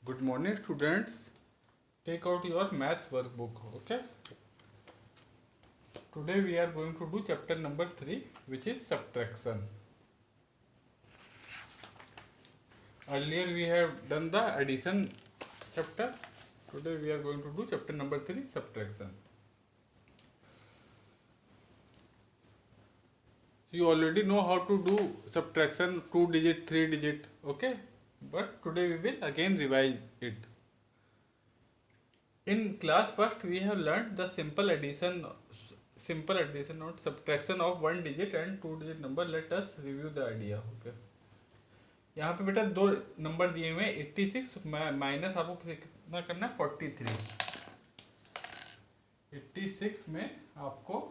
Good morning, students. Take out your maths workbook. Okay. Today we are going to do chapter number 3, which is subtraction. Earlier we have done the addition chapter. Today we are going to do chapter number 3, subtraction. You already know how to do subtraction 2 digit, 3 digit. Okay. But today we will again revise it. In class first we have learned the simple addition or subtraction of one digit and two digit number. Let us review the idea. Okay. यहाँ पे बेटा दो number दिए हुए 86 minus आपको कितना करना है 43। 86 में आपको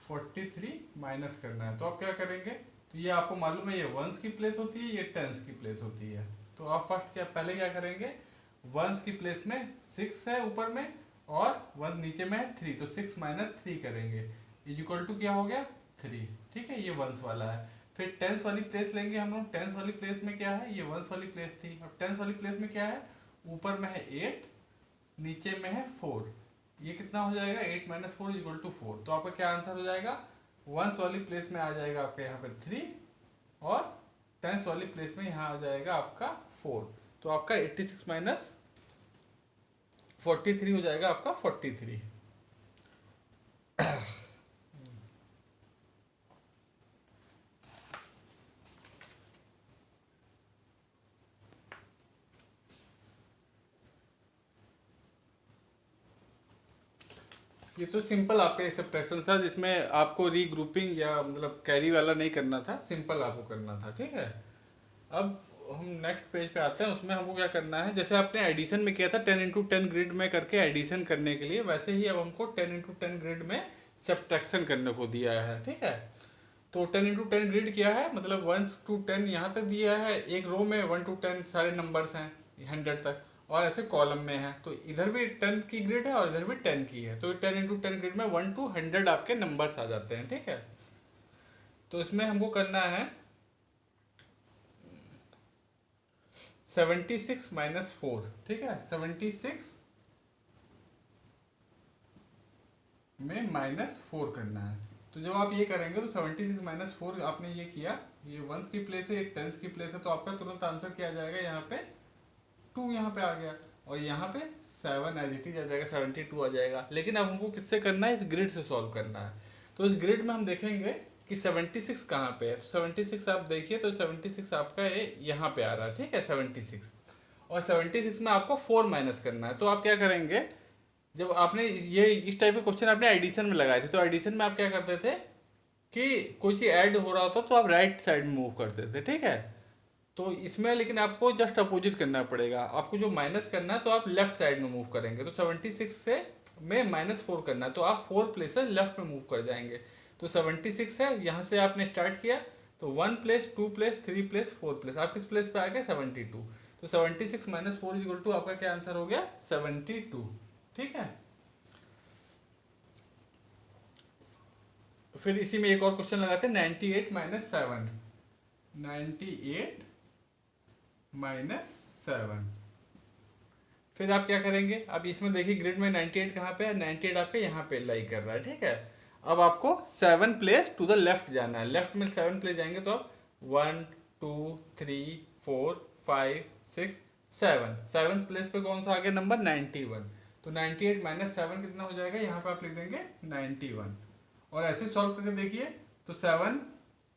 43 माइनस करना है। तो आप क्या करेंगे, तो ये आपको मालूम है ये वंस की प्लेस होती है, ये टेंस की प्लेस होती है। तो आप फर्स्ट पहले क्या करेंगे, वंस की प्लेस में 6 है ऊपर में और वन नीचे में है 3, तो 6 माइनस 3 करेंगे इज इक्वल टू क्या हो गया 3। ठीक है, ये वंस वाला है। फिर टेंस वाली प्लेस लेंगे हम लोग। टेंस वाली प्लेस में क्या है, ये वंस वाली प्लेस थी। अब टेंस वाली प्लेस में क्या है, ऊपर में है 8 नीचे में है 4। ये कितना हो जाएगा 8 माइनस 4 इक्वल टू 4। तो आपका क्या आंसर हो जाएगा, वंस वाली प्लेस में आ जाएगा आपका यहाँ पे 3 और टेंस वाली प्लेस में यहाँ आ जाएगा आपका 4। तो आपका 86 माइनस 43 हो जाएगा आपका 43। ये तो सिंपल आपका सब्ट्रैक्शन था, जिसमें आपको रीग्रुपिंग या मतलब कैरी वाला नहीं करना था, सिंपल आपको करना था। ठीक है, अब हम नेक्स्ट पेज पे आते हैं। उसमें हमको क्या करना है, जैसे आपने एडिशन में किया था 10 × 10 ग्रिड में करके एडिशन करने के लिए, वैसे ही अब हमको 10 × 10 ग्रिड में सब्ट्रैक्शन करने को दिया है। ठीक है, तो 10 × 10 ग्रिड किया है, मतलब 1 to 10 यहाँ तक दिया है। एक रो में 1 to 10 सारे नंबर्स हैं 100 तक, और ऐसे कॉलम में है। तो इधर भी 10 की ग्रिड है और इधर भी 10 की है। तो 10 × 10 ग्रिड में 1 to 100 आपके नंबर्स आ जाते हैं। ठीक है, तो इसमें हमको करना है 76 माइनस 4। ठीक है, 76 में माइनस 4 करना है। तो जब आप ये करेंगे तो 76 माइनस 4 आपने ये किया, ये वंस की प्लेस है, एक टेंस की प्लेस है, तो आपका तुरंत आंसर क्या आ जाएगा, यहाँ पे 2 यहाँ पे आ गया और यहाँ पे 7 एज इट इज आ जाएगा, 72 आ जाएगा। लेकिन अब हमको किससे करना है, इस ग्रिड से सॉल्व करना है। तो इस ग्रिड में हम देखेंगे कि 76 कहाँ पे है। तो 76 आप देखिए, तो 76 आपका यहाँ पे आ रहा है। ठीक है, 76 और 76 में आपको 4 माइनस करना है। तो आप क्या करेंगे, जब आपने ये इस टाइप के क्वेश्चन आपने एडिशन में लगाए थे, तो एडिशन में आप क्या करते थे कि कोई चीज़ ऐड हो रहा होता तो आप राइट साइड में मूव करते थे। ठीक है, तो इसमें लेकिन आपको जस्ट अपोजिट करना पड़ेगा। आपको जो माइनस करना है तो आप लेफ्ट साइड में मूव करेंगे। तो 76 से में -4 करना है, तो आप 4 प्लेसेस लेफ्ट में मूव कर जाएंगे। तो 76 है, यहाँ से आपने स्टार्ट किया, तो 1 प्लेस 2 प्लेस 3 प्लेस 4 प्लेस, आप किस प्लेस पे आ गए 72। तो 76 माइनस 4 इक्वल टू आपका क्या आंसर हो गया 72। ठीक है, फिर इसी में एक और क्वेश्चन लगाते हैं 98 माइनस 7। 98 माइनस 7। फिर आप क्या करेंगे, अब इसमें देखिए ग्रिड में 98 कहाँ पे है, 98 आपके यहाँ पे लाई कर रहा है। ठीक है, अब आपको 7 प्लेस टू द लेफ्ट जाना है। लेफ्ट में 7 प्लेस जाएंगे तो आप 1 2 3 4 5 6 7, 7 प्लेस पे कौन सा आ गया नंबर 91। तो 98 माइनस 7 कितना हो जाएगा, यहाँ पे आप लिख देंगे 91। और ऐसे सॉल्व करके देखिए, तो 7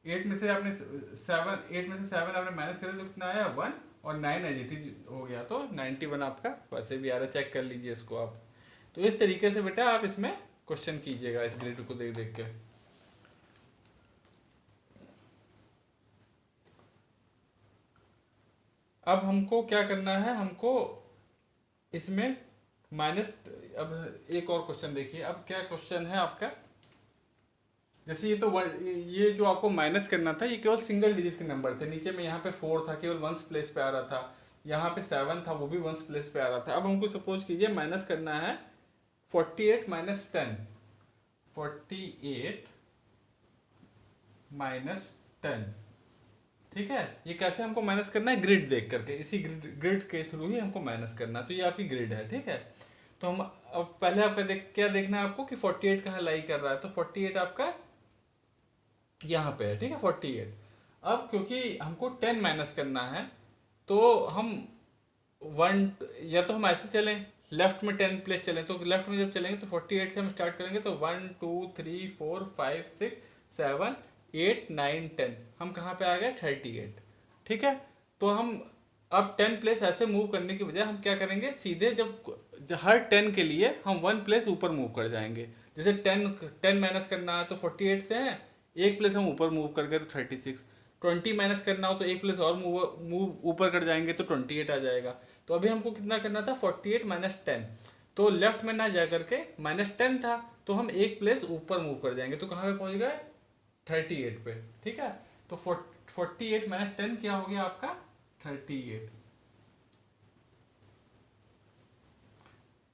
8 में से आपने 8 में से 7 आपने माइनस कर दिया तो कितना आया 1 और 9 एज इट इज हो गया। तो 91 आपका वैसे भी आ रहा है, चेक कर लीजिए इसको आप। तो इस तरीके से बेटा आप इसमें क्वेश्चन कीजिएगा इस ग्रिड को देख देख के। अब हमको क्या करना है, हमको इसमें माइनस, अब एक और क्वेश्चन देखिए। अब क्या क्वेश्चन है आपका, जैसे ये जो आपको माइनस करना था, ये केवल सिंगल डिजिट के नंबर थे। नीचे में यहाँ पे 4 था, केवल वंस प्लेस पे आ रहा था। यहाँ पे 7 था, वो भी वंस प्लेस पे आ रहा था। अब हमको सपोज कीजिए माइनस करना है 48 माइनस 10। 48 माइनस 10। ठीक है, ये कैसे हमको माइनस करना है, ग्रिड देख करके, इसी ग्रिड के थ्रू ही हमको माइनस करना है। तो ये आपकी ग्रिड है, ठीक है। तो हम अब पहले आपका क्या देखना है आपको कि 48 कहाँ लाई कर रहा है, तो 48 आपका यहाँ पे है, ठीक है 48। अब क्योंकि हमको 10 माइनस करना है तो हम वन, या तो हम ऐसे चलें लेफ्ट में 10 प्लेस चलें, तो लेफ्ट में जब चलेंगे तो 48 से हम स्टार्ट करेंगे, तो 1 2 3 4 5 6 7 8 9 10, हम कहाँ पे आ गए 38, ठीक है। तो हम अब 10 प्लेस ऐसे मूव करने की बजाय हम क्या करेंगे, सीधे जब हर 10 के लिए हम 1 प्लेस ऊपर मूव कर जाएंगे। जैसे 10 माइनस करना है तो 48 से है, एक प्लेस हम ऊपर मूव कर गए तो 36, 20 माइनस करना हो तो एक प्लेस और मूव ऊपर कर जाएंगे तो 28 आ जाएगा। तो अभी हमको कितना करना था 48 माइनस 10, तो लेफ्ट में ना जा करके -10 था, तो हम एक प्लेस ऊपर मूव कर जाएंगे, तो कहाँ पे पहुंच गए 38 पे, ठीक है। तो 48 माइनस 10 क्या हो गया आपका 38,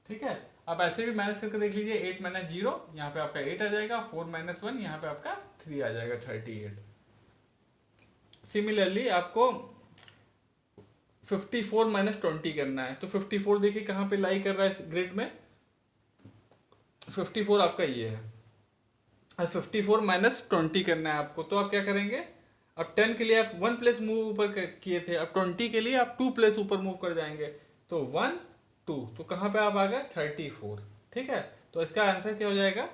ठीक है। आप ऐसे भी माइनस करके देख लीजिए, 8 माइनस 0 यहाँ पे आपका 8 आ जाएगा, 4 माइनस 1 यहाँ पे आपका 3 आ जाएगा 38। सिमिलरली आपको 54 माइनस 20 करना है, तो 54 देखिए कहाँ पे लाई कर रहा है ग्रिड में, 54 आपका ये है। अब 54 माइनस 20 करना है आपको, तो आप क्या करेंगे, अब 10 के लिए आप 1 प्लेस मूव ऊपर किए थे, अब 20 के लिए आप 2 प्लेस ऊपर मूव कर जाएंगे, तो 1 2, तो कहाँ पे आप आ गए 34, ठीक है। तो इसका आंसर क्या हो जाएगा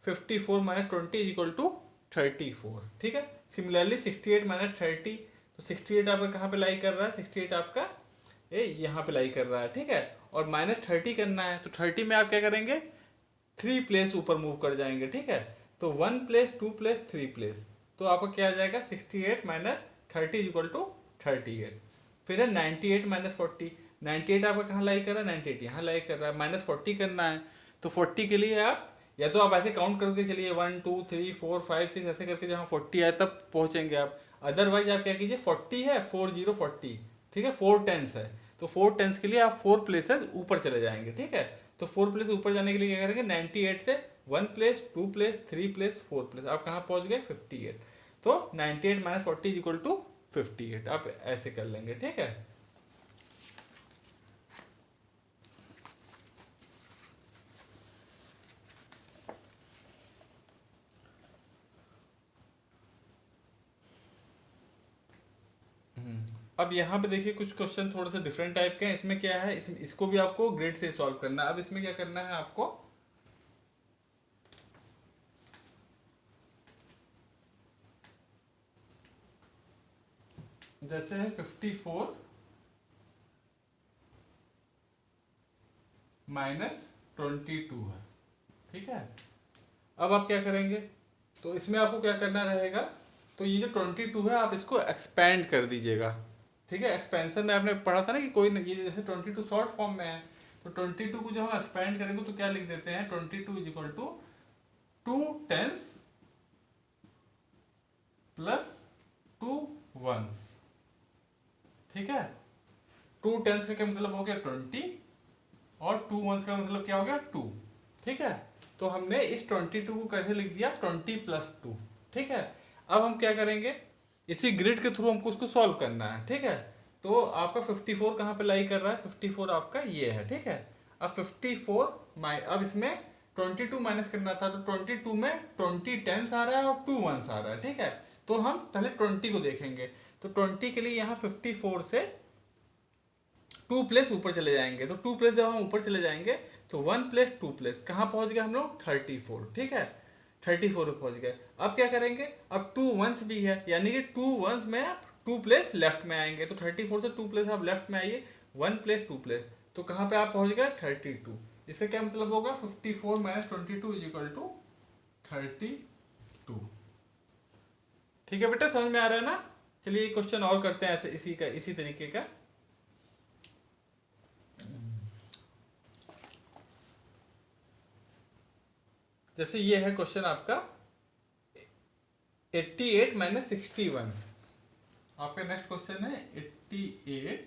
54 माइनस 20 इज इक्वल टू 34, ठीक है। सिमिलरली 68 माइनस 30, तो 68 आपका कहाँ पे लाई कर रहा है, 68 आपका यहाँ पे लाई कर रहा है, ठीक है। और -30 करना है, तो 30 में आप क्या करेंगे 3 प्लेस ऊपर मूव कर जाएंगे, ठीक है। तो 1 प्लेस 2 प्लेस 3 प्लेस, तो आपका क्या आ जाएगा 68 माइनस 30 इक्वल टू 38। फिर है 98 माइनस 40, 98 आपका कहाँ लाई कर रहा है 98 यहाँ लाई कर रहा है, -40 करना है, तो 40 के लिए आप या तो आप ऐसे काउंट करके चलिए 1 2 3 4 5 6 ऐसे करके जहाँ 40 आए तब पहुंचेंगे आप। अदरवाइज आप क्या कीजिए 40 है 40 40, ठीक है 4 टेंस है, तो 4 टेंस के लिए आप 4 प्लेसेस ऊपर चले जाएंगे, ठीक है। तो 4 प्लेस ऊपर जाने के लिए क्या करेंगे 98 से 1 प्लेस 2 प्लेस 3 प्लेस 4 प्लेस, आप कहाँ पहुंच गए 58, तो 98 माइनस 40 इक्वल टू 58, आप ऐसे कर लेंगे, ठीक है। अब यहाँ पे देखिए कुछ क्वेश्चन थोड़े से डिफरेंट टाइप के हैं। इसमें क्या है, इसको भी आपको ग्रिड से सॉल्व करना है। अब इसमें क्या करना है आपको, जैसे है 54 माइनस 22 है, ठीक है। अब आप क्या करेंगे, तो इसमें आपको क्या करना रहेगा, तो ये जो 22 है आप इसको एक्सपेंड कर दीजिएगा, ठीक है। एक्सपेंशन में आपने पढ़ा था ना कि कोई ये जैसे 22 शॉर्ट फॉर्म में है, तो 22 को जब हम एक्सपेंड करेंगे तो क्या लिख देते हैं 22 is equal to 2 tens plus 2 ones, ठीक है। 2 टेंस का क्या मतलब हो गया 20 और 2 वंस का मतलब क्या हो गया 2, ठीक है। तो हमने इस 22 को कैसे लिख दिया 20 प्लस 2, ठीक है। अब हम क्या करेंगे, इसी ग्रिड के थ्रू हमको उसको सॉल्व करना है, ठीक है। तो आपका 54 कहाँ पे लाई कर रहा है, 54 आपका ये है, ठीक है। अब 54 अब इसमें 22 माइनस करना था, तो 22 में 20 टेंस आ रहा है और 2 वंस आ रहा है, ठीक है। तो हम पहले 20 को देखेंगे, तो 20 के लिए यहाँ 54 से 2 प्लेस ऊपर चले जाएंगे, तो 2 प्लेस जब हम ऊपर चले जाएंगे तो 1 प्लेस 2 प्लेस कहाँ पहुंच गए हम लोग 34, ठीक है 34 पे पहुंच गए। अब क्या करेंगे, अब 2 वंस भी है, यानी कि 2 वंस में आप 2 प्लेस लेफ्ट में आएंगे, तो 34 से 2 प्लेस आप लेफ्ट में आइए, 1 प्लेस 2 प्लेस, तो कहाँ पे आप पहुंच गए 32। इसका क्या मतलब होगा 54 माइनस 22 इज इक्वल टू 32, ठीक है बेटा, समझ में आ रहा है ना। चलिए क्वेश्चन और करते हैं ऐसे इसी तरीके का। जैसे ये है क्वेश्चन आपका 88 माइनस 61, आपका नेक्स्ट क्वेश्चन है 88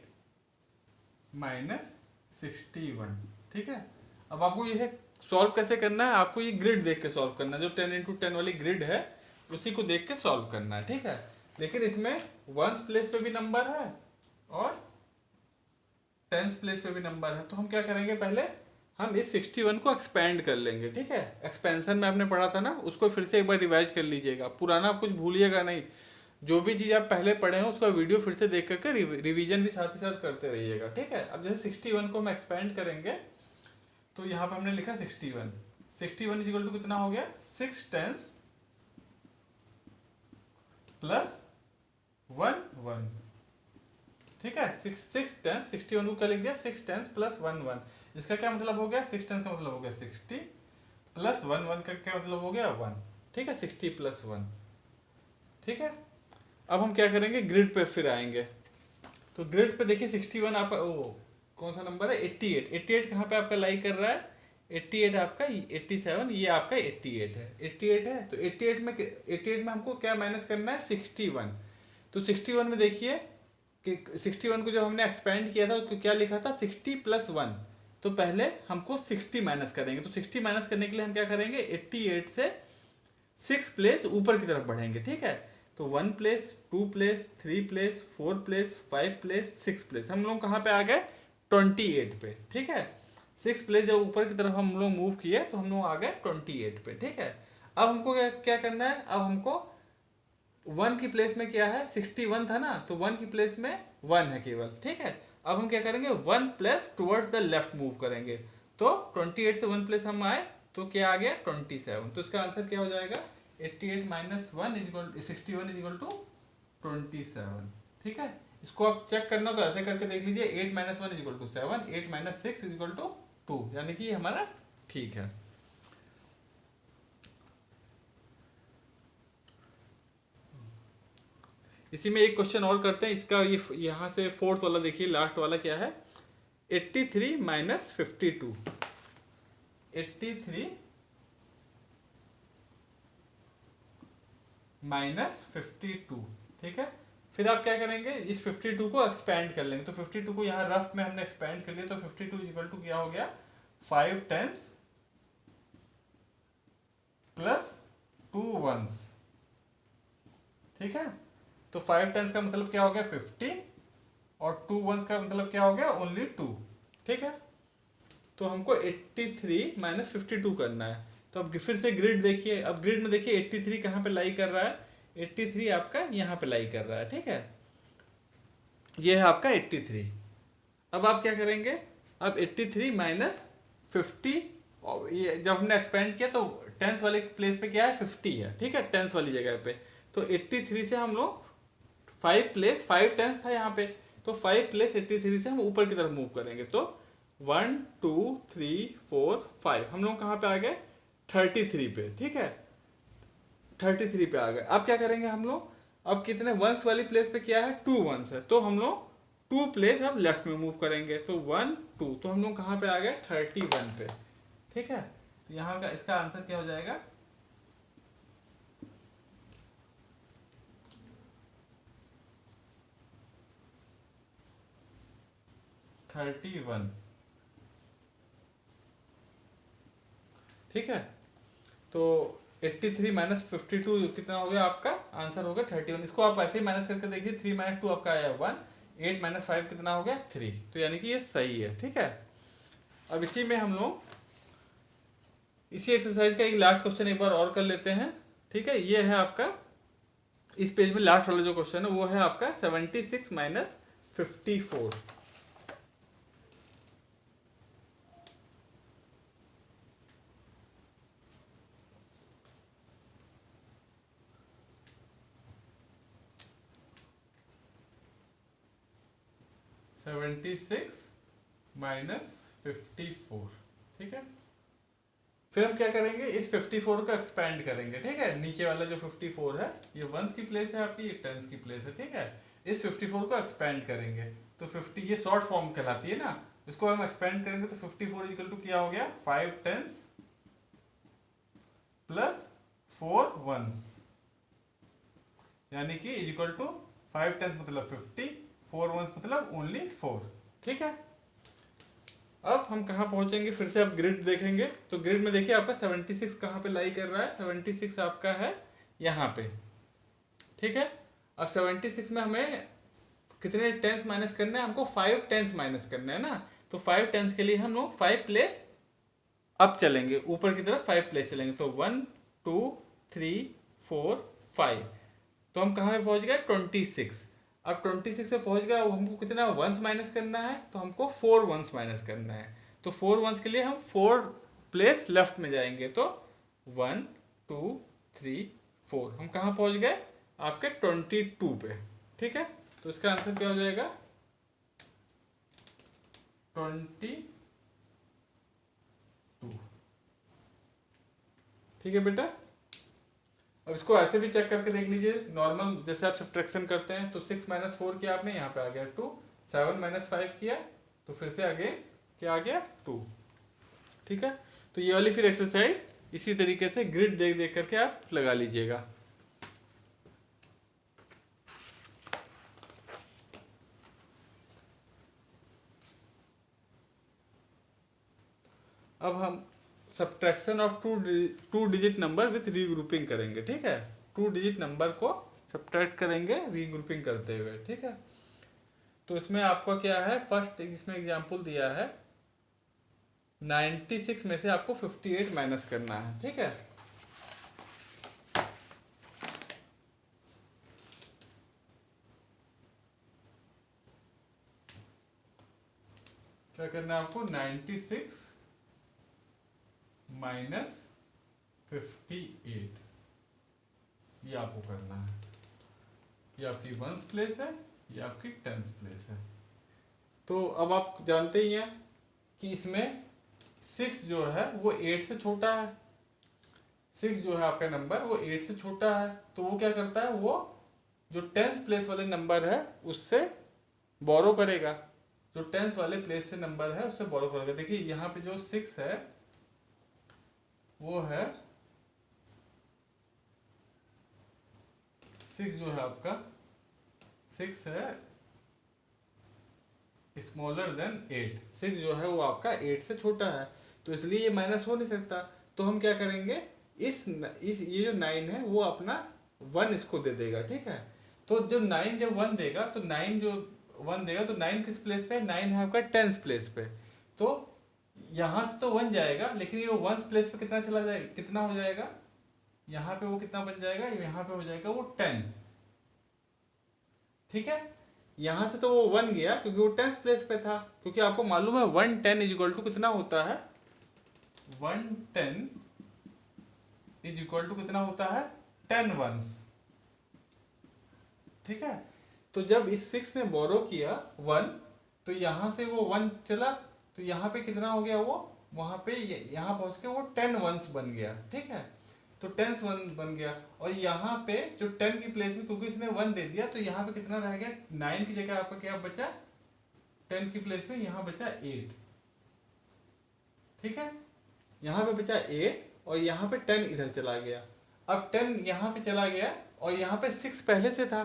माइनस 61, ठीक है। अब आपको ये सॉल्व कैसे करना है, आपको ये ग्रिड देख के सॉल्व करना है, जो 10 × 10 वाली ग्रिड है उसी को देख के सॉल्व करना है, ठीक है। लेकिन इसमें वंस प्लेस पे भी नंबर है और टेंस प्लेस पे भी नंबर है। तो हम क्या करेंगे, पहले हम इस 61 को एक्सपेंड कर लेंगे, ठीक है। एक्सपेंशन में आपने पढ़ा था ना, उसको फिर से एक बार रिवाइज कर लीजिएगा, पुराना कुछ भूलिएगा नहीं। जो भी चीज़ आप पहले पढ़े हो उसका वीडियो फिर से देख करके रिवीजन भी साथ ही साथ करते रहिएगा, ठीक है। अब जैसे 61 को हम एक्सपेंड करेंगे तो यहाँ पे हमने लिखा 61 इज इक्वल टू कितना हो गया, 6 टेंस प्लस 1 ठीक है। 6 टेंस 61 को क्या लिख दिया, 6 टेंस प्लस 1 इसका क्या मतलब हो गया, 6 टेंस का मतलब हो गया 60 प्लस 1 का क्या मतलब हो गया 1, ठीक है। 60 प्लस 1, ठीक है। अब हम क्या करेंगे, ग्रिड पे फिर आएंगे। तो ग्रिड पे देखिए 61 आपका कौन सा नंबर है, 88 कहाँ पे आपका लाई कर रहा है, 88 आपका 87, ये आपका 88 है, 88 है। तो 88 में हमको क्या माइनस करना है, 61। तो 61 में देखिए कि 61 को जब हमने एक्सपेंड किया था तो क्या लिखा था, 60 प्लस 1। तो पहले हमको 60 माइनस करेंगे। तो 60 माइनस करने के लिए हम क्या करेंगे, 88 से 6 प्लेस ऊपर की तरफ बढ़ेंगे, ठीक है। तो 1 place, 2 place, 3 place, 4 place, 5 place, 6 place, हम लोग कहाँ पे आ गए, 28 पे, ठीक है। 6 प्लेस जब ऊपर की तरफ हम लोग मूव किए तो हम लोग आ गए 28 पे, ठीक है। अब हमको क्या करना है, अब हमको 1 की प्लेस में क्या है, 61 था ना, तो 1 की प्लेस में 1 है केवल, ठीक है। अब हम क्या करेंगे, 1 plus towards the left move करेंगे। तो 28 से 1 प्लस हम आए तो क्या आ गया, 27। तो इसका आंसर क्या हो जाएगा, 88 minus 1 is equal 61 is equal to 27, ठीक है। इसको आप चेक करना तो ऐसे करके देख लीजिए, 8 minus 1 is equal to 7, 8 minus 6 is equal to 2, यानी कि ये हमारा ठीक है। इसी में एक क्वेश्चन और करते हैं, इसका ये यहाँ से 4th वाला देखिए, लास्ट वाला क्या है, 83 माइनस 52, 83 माइनस 52, ठीक है। फिर आप क्या करेंगे, इस 52 को एक्सपेंड कर लेंगे। तो 52 को यहाँ रफ में हमने एक्सपेंड कर लिया, तो 52 इक्वल टू क्या हो गया, 5 टेंस प्लस 2 वंस, ठीक है। तो 5 टेंस का मतलब क्या हो गया 50 और 2 वंस का मतलब क्या हो गया ओनली 2, ठीक है। तो हमको 83 माइनस 52 करना है। तो अब फिर से ग्रिड देखिए, अब ग्रिड में देखिए 83 कहाँ पे लाई कर रहा है, 83 आपका यहाँ पे लाई कर रहा है, ठीक है। ये है आपका 83। अब आप क्या करेंगे, अब 83 माइनस 50, ये जब हमने एक्सपेंड किया तो टेंस वाले प्लेस पे क्या है, 50 है, ठीक है, टेंस वाली जगह पे। तो 83 से हम लोग 5 टेंस था यहाँ पे, तो 5 प्लेस 83 से हम ऊपर की तरफ मूव करेंगे। तो 1 2 3 4 5 हम लोग कहाँ पे आ गए, 33 पे, ठीक है, 33 पे आ गए। अब क्या करेंगे हम लोग, अब कितने वंस वाली प्लेस पे क्या है, 2 वंस है, तो हम लोग 2 प्लेस अब लेफ्ट में मूव करेंगे। तो 1 2, तो हम लोग कहाँ पे आ गए, 31 पे, ठीक है। तो यहाँ का इसका आंसर क्या हो जाएगा, 31, ठीक है। तो 83 माइनस 52 कितना हो गया, आपका आंसर हो गया 31। इसको आप ऐसे ही माइनस करके देखिए, 3 माइनस 2 आपका आया 1, 8 माइनस 5 कितना हो गया 3, तो यानी कि ये सही है, ठीक है। अब इसी में हम लोग इसी एक्सरसाइज का एक लास्ट क्वेश्चन एक बार और कर लेते हैं, ठीक है। ये है आपका इस पेज में लास्ट वाला जो क्वेश्चन है वो है आपका 76 माइनस 54, -54, ठीक है। फिर हम क्या करेंगे, इस 54 को एक्सपेंड करेंगे, ठीक है। नीचे वाला जो 54 है ये वंस की प्लेस है आपकी, ये टेंस की प्लेस है, ठीक है। इस 54 को एक्सपेंड करेंगे तो 50 ये शॉर्ट फॉर्म कहलाती है ना, इसको हम एक्सपेंड करेंगे तो 54 इक्वल टू क्या हो गया, 5 टेंस प्लस 4 वंस, यानी कि इक्वल टू 5 टेंस मतलब 50, 4 वंस मतलब ओनली 4, ठीक है। अब हम कहाँ पहुंचेंगे, फिर से आप ग्रिड देखेंगे तो ग्रिड में देखिए आपका 76 कहाँ पे लाई कर रहा है, 76 आपका है यहाँ पे, ठीक है। अब 76 में हमें कितने टेंस माइनस करना है, हमको 5 टेंस माइनस करना है ना। तो 5 टेंस के लिए हम लोग 5 प्लेस अब चलेंगे, ऊपर की तरफ 5 प्लेस चलेंगे। तो 1 2 3 4 5, तो हम कहाँ पे पहुंच गए 26। अब 26 से पहुंच गया, हमको कितना वंस माइनस करना है, तो हमको 4 वंस माइनस करना है। तो 4 वंस के लिए हम 4 प्लेस लेफ्ट में जाएंगे। तो 1 2 3 4, हम कहाँ पहुंच गए आपके 22 पे। ठीक है, तो इसका आंसर क्या हो जाएगा 22। ठीक है बेटा। अब इसको ऐसे भी चेक करके देख लीजिए, नॉर्मल जैसे आप सब्ट्रैक्शन करते हैं। तो 6 माइनस 4 किया आपने, यहाँ पे आ गया 2। 7 माइनस 5 किया, तो फिर से आगे क्या आ गया 2। ठीक है, तो ये वाली फिर एक्सरसाइज इसी तरीके से ग्रिड देख देख करके आप लगा लीजिएगा। अब हम subtraction of two digit number with regrouping करेंगे। ठीक है, 2 डिजिट नंबर को सब्ट्रैक्ट करेंगे रीग्रुपिंग करते हुए। ठीक है, तो इसमें आपका क्या है, फर्स्ट इसमें एग्जांपल दिया है 96 में से आपको 58 माइनस करना है। ठीक है, क्या करना है आपको 96 माइनस 58, ये आपको करना है। ये आपकी वंस प्लेस है, ये आपकी टेंस प्लेस है। तो अब आप जानते ही हैं कि इसमें 6 जो है वो 8 से छोटा है। 6 जो है आपका नंबर वो 8 से छोटा है, तो वो क्या करता है, वो जो टेंस प्लेस वाले नंबर है उससे बोरो करेगा। जो टेंस वाले प्लेस से नंबर है उससे बोरो करेगा। देखिए यहाँ पे जो 6 है वो है 6 जो है आपका 6 है स्मॉलर देन 8। 6 जो है वो आपका 8 से छोटा है, तो इसलिए ये माइनस हो नहीं सकता। तो हम क्या करेंगे, इस ये जो 9 है वो अपना 1 इसको दे देगा। ठीक है, तो जो 9 जब 1 देगा, तो 9 जो 1 देगा, तो 9 किस प्लेस पे है, 9 है आपका टेंस प्लेस पे। तो यहाँ से तो 1 जाएगा, लेकिन ये वंस प्लेस पे कितना चला जाएगा, कितना हो जाएगा, यहाँ पे वो कितना बन जाएगा, यहाँ पे हो जाएगा वो 10। ठीक है, यहां से तो वो 1 गया क्योंकि वो टेंस प्लेस पे था, क्योंकि आपको मालूम है 110 इज इक्वल टू कितना होता है, 110 इज इक्वल टू कितना होता है 10 वंस। ठीक है, तो जब इस 6 ने बोरो किया 1, तो यहां से वो 1 चला, तो यहाँ पे कितना हो गया, वो वहां पे यहाँ पहुंच के वो 10 वंस बन गया। ठीक है, तो 10 वन बन गया। और यहाँ पे जो 10 की प्लेस में, क्योंकि इसने 1 दे दिया, तो यहाँ पे कितना रह गया 9 की जगह आपका क्या बचा, 10 की प्लेस में यहाँ बचा 8। ठीक है, यहाँ पे बचा 8 और यहाँ पे 10 इधर चला गया। अब 10 यहाँ पे चला गया और यहाँ पे 6 पहले से था,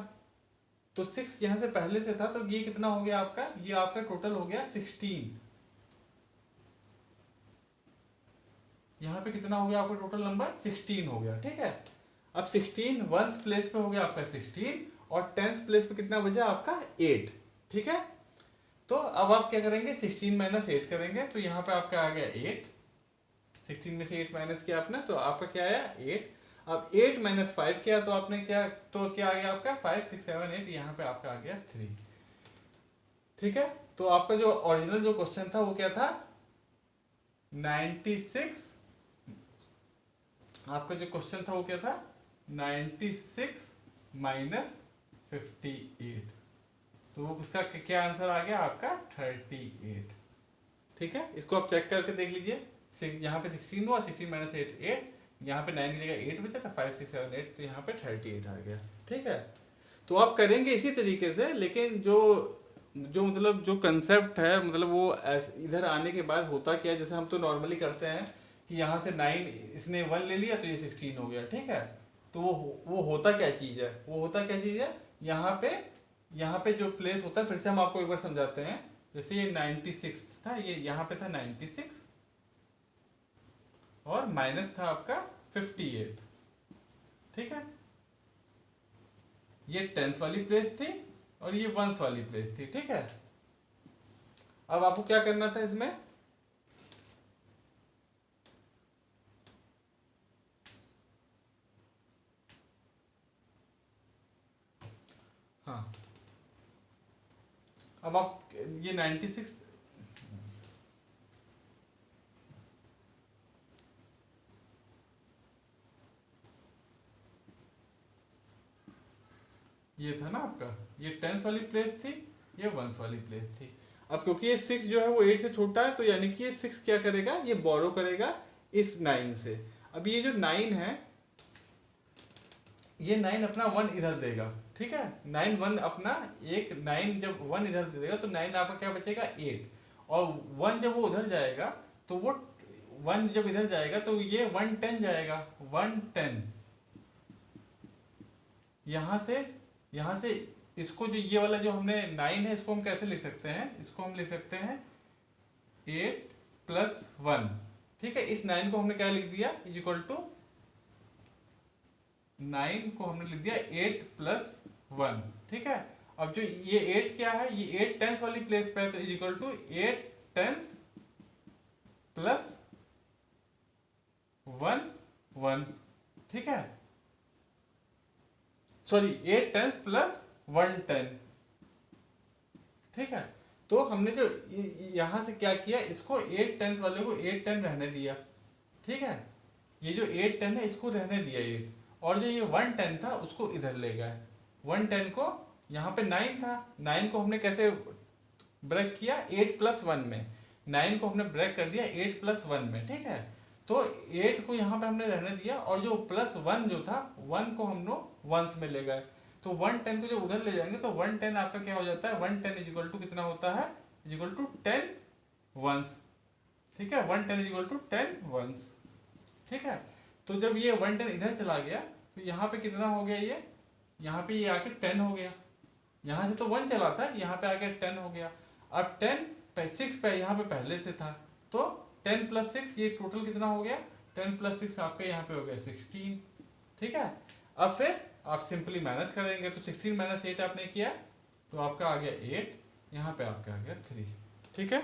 तो 6 यहाँ से पहले से था, तो ये कितना हो गया आपका, ये आपका टोटल हो गया 16। यहाँ पे कितना हो गया आपका टोटल नंबर 16 हो गया। ठीक है, अब 16 वंस प्लेस पे हो गया आपका 16 और टेंस प्लेस पे कितना बचा आपका 8। ठीक है, तो अब आप क्या करेंगे 16 माइनस 8 करेंगे, तो यहाँ पे आपका आ गया 8। 16 में से 8 माइनस किया आपने, तो आपका क्या आया 8। अब 8 माइनस 5 किया, तो आपने क्या, तो क्या आ गया आपका 5 6 7 8, यहाँ पे आपका आ गया 3। ठीक है, तो आपका जो ओरिजिनल जो क्वेश्चन था वो क्या था 96, आपका जो क्वेश्चन था वो क्या था 96 माइनस 58, तो वो उसका क्या आंसर आ गया आपका 38। ठीक है, इसको आप चेक करके देख लीजिए, यहाँ पे 16 हुआ, 16 माइनस 8 8, यहाँ पे 9 की जगह 8 बचा था, 5 6 7 8, तो यहाँ पे 38 आ गया। ठीक है, तो आप करेंगे इसी तरीके से, लेकिन जो जो मतलब जो कंसेप्ट है, मतलब वो इधर आने के बाद होता क्या है, जैसे हम तो नॉर्मली करते हैं कि यहाँ से 9 इसने 1 ले लिया, तो ये 16 हो गया। ठीक है, तो वो होता क्या चीज़ है, वो होता क्या चीज़ है, यहाँ पे जो प्लेस होता है, फिर से हम आपको एक बार समझाते हैं। जैसे ये 96 था, ये यहाँ पे था 96 और माइनस था आपका 58। ठीक है, ये टेंस वाली प्लेस थी और ये वंस वाली प्लेस थी, ठीक है। अब आपको क्या करना था इसमें, हाँ अब आप ये 96 ये था ना आपका, ये टेंस वाली प्लेस थी, ये वंस वाली प्लेस थी। अब क्योंकि ये 6 जो है वो 8 से छोटा है, तो यानी कि ये 6 क्या करेगा, ये बोरो करेगा इस 9 से। अब ये जो 9 है, ये 9 अपना 1 इधर देगा, ठीक है। 9 1 अपना एक 9 जब 1 इधर दे देगा तो 9 आपका क्या बचेगा 8, और 1 जब वो उधर जाएगा तो वो 1 जब इधर जाएगा तो ये 110 जाएगा, 110। यहाँ से इसको जो ये वाला जो हमने 9 है इसको हम कैसे लिख सकते हैं, इसको हम लिख सकते हैं 8 प्लस 1, ठीक है। इस 9 को हमने क्या लिख दिया, इज इक्वल टू 9 को हमने लिख दिया 8 प्लस 1, ठीक है। अब जो ये 8 क्या है, ये 8 टेंस वाली प्लेस पे है, तो is equal to 8 tens plus 1 1, ठीक है। सॉरी 8 टेंस प्लस 110, ठीक है। तो हमने जो यहां से क्या किया, इसको 8 टेंस वाले को 8 10 रहने दिया, ठीक है। ये जो 8 10 है इसको रहने दिया 8, और जो ये 110 था उसको इधर ले गए। 110 को यहाँ पे 9 था, 9 को हमने कैसे ब्रेक किया, 8 प्लस 1 में। 9 को हमने ब्रेक कर दिया 8 प्लस 1 में, ठीक है। तो 8 को यहाँ पे हमने रहने दिया, और जो प्लस 1 जो था 1 को हम लोग वंस में ले गए। तो 110 को जब उधर ले जाएंगे तो 110 आपका क्या हो जाता है, 110 इज इक्वल टू कितना होता है, इज इक्वल टू 10 वंस, ठीक है। 110 इज इक्वल टू 10 वंस, ठीक है। तो जब ये 110 इधर चला गया तो यहाँ पे कितना हो गया, ये यहाँ पे ये आके 10 हो गया। यहाँ से तो 1 चला था, यहाँ पे आके 10 हो गया। अब 10 6 पे यहाँ पे पहले से था, तो 10 प्लस 6 ये टोटल कितना हो गया, 10 प्लस 6 आपके यहाँ पे हो गया 16, ठीक है। अब फिर आप सिंपली माइनस करेंगे, तो 16 माइनस 8 आपने किया तो आपका आ गया 8, यहाँ पे आपका आ गया 3, ठीक है।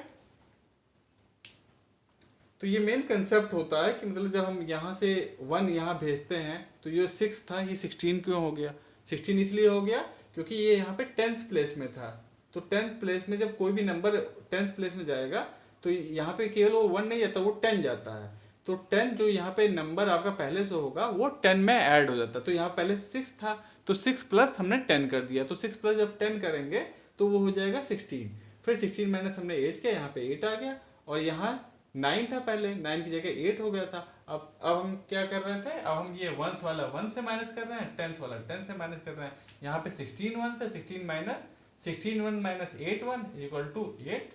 तो ये मेन कंसेप्ट होता है कि मतलब जब हम यहाँ से 1 यहाँ भेजते हैं तो ये 6 था, ये 16 क्यों हो गया, 16 इसलिए हो गया क्योंकि ये यहाँ पे 10th प्लेस में था। तो 10th प्लेस में जब कोई भी नंबर 10th प्लेस में जाएगा तो यहाँ पे केवल वो 1 नहीं जाता, वो 10 जाता है। तो 10 जो यहाँ पे नंबर आपका पहले से होगा वो 10 में ऐड हो जाता है। तो यहाँ पहले 6 था तो 6 प्लस हमने 10 कर दिया, तो 6 प्लस जब 10 करेंगे तो वो हो जाएगा 16। फिर 16 माइनस हमने 8 किया, यहाँ पे 8 आ गया, और यहाँ 9 था पहले, 9 की जगह 8 हो गया था। अब हम क्या कर रहे थे, अब हम ये वंस वाला 1 से माइनस कर रहे हैं, टेंस वाला 10 से माइनस कर रहे हैं। यहाँ पे 16 1 से 16 माइनस 16 1 माइनस 8 1 इक्वल टू 8।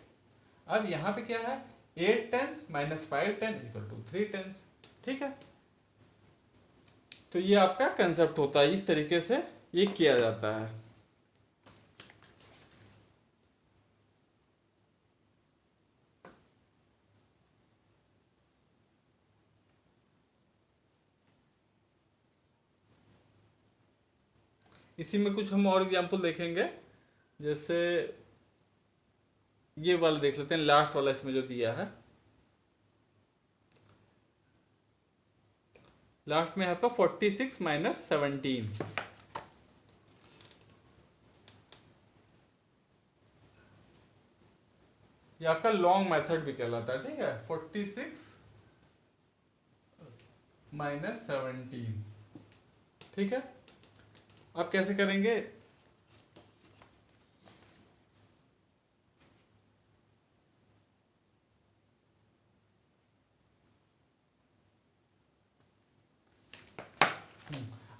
अब यहाँ पे क्या है, 8 tens minus 5 10 equal to 3 tens, ठीक है। तो ये आपका कंसेप्ट होता है, इस तरीके से ये किया जाता है। इसी में कुछ हम और एग्जांपल देखेंगे, जैसे ये वाला देख लेते हैं, लास्ट वाला इसमें जो दिया है। लास्ट में है आपका 46 माइनस 17। ये आपका लॉन्ग मेथड भी कहलाता है, ठीक है। 46 माइनस 17, ठीक है। अब कैसे करेंगे,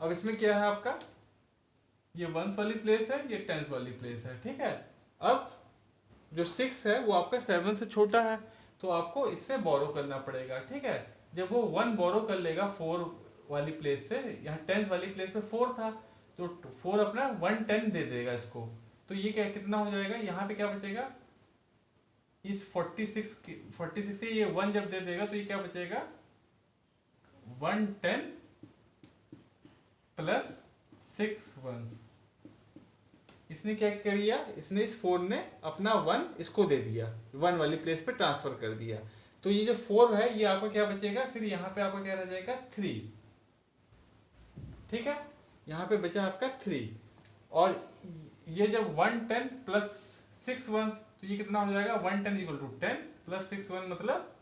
अब इसमें क्या है आपका, ये वंस वाली प्लेस है, ये टेंस वाली प्लेस है, ठीक है। अब जो 6 है वो आपका 7 से छोटा है, तो आपको इससे बोरो करना पड़ेगा, ठीक है। जब वो 1 बोरो कर लेगा 4 वाली प्लेस से, यहाँ टेंस वाली प्लेस पे 4 था, तो 4 अपना 110 दे देगा इसको। तो ये क्या कितना हो जाएगा, यहाँ पे क्या बचेगा, इस 46 से ये 1 जब दे देगा तो ये क्या बचेगा, 110 प्लस 6 वंस, इसने क्या कर दिया, इसने इस 4 ने अपना 1 इसको दे दिया, 1 वाली प्लेस पे ट्रांसफर कर दिया। तो ये जो 4 है ये आपका क्या बचेगा, फिर यहाँ पे आपका क्या रह जाएगा 3, ठीक है, यहाँ पे बचा आपका 3। और ये जब 110 प्लस 6 1, तो ये कितना हो जाएगा 110 इक्वल टू 10 प्लस 6 1 मतलब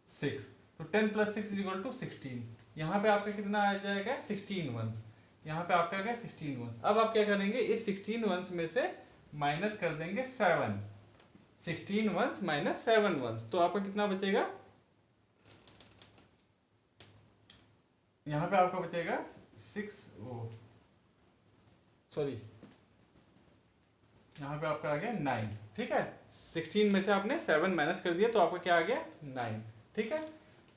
6, तो 10 प्लस 6 इक्वल टू 16। यहाँ पे आपका कितना आ जाएगा 16 वंस, यहाँ पे आपका क्या 16 वंस। अब आप क्या करेंगे, इस 16 वंस में से माइनस कर देंगे 7, 16 वंस माइनस 7 वंस, तो आपका कितना बचेगा, यहाँ पे आपका बचेगा 6, सॉरी यहाँ पे आपका आ गया 9, ठीक है, 16 में से आपने 7 माइनस कर दिया तो आपका क्या आ गया 9, ठीक है।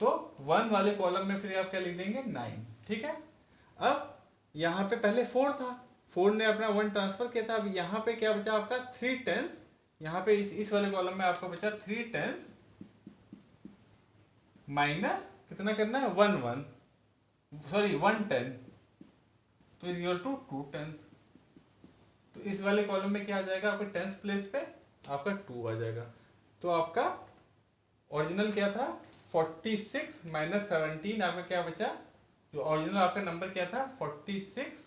तो 1 वाले कॉलम में फिर आप क्या लिख देंगे 9, ठीक है। अब यहाँ पे पहले 4 था, 4 ने अपना 1 ट्रांसफर किया था, अब यहाँ पे क्या बचा आपका 3 टेंस, यहाँ पे इस वाले कॉलम में आपका बचा 3 टेंस माइनस कितना करना है 1 1, सॉरी 1 10, तो इज इक्वल टू 2 टेंस। तो इस वाले कॉलम में क्या आ जाएगा आपके टेंस प्लेस पे आपका 2 आ जाएगा। तो आपका ओरिजिनल क्या था 46 माइनस 17, आपका क्या बचा, जो ओरिजिनल आपका नंबर क्या था 46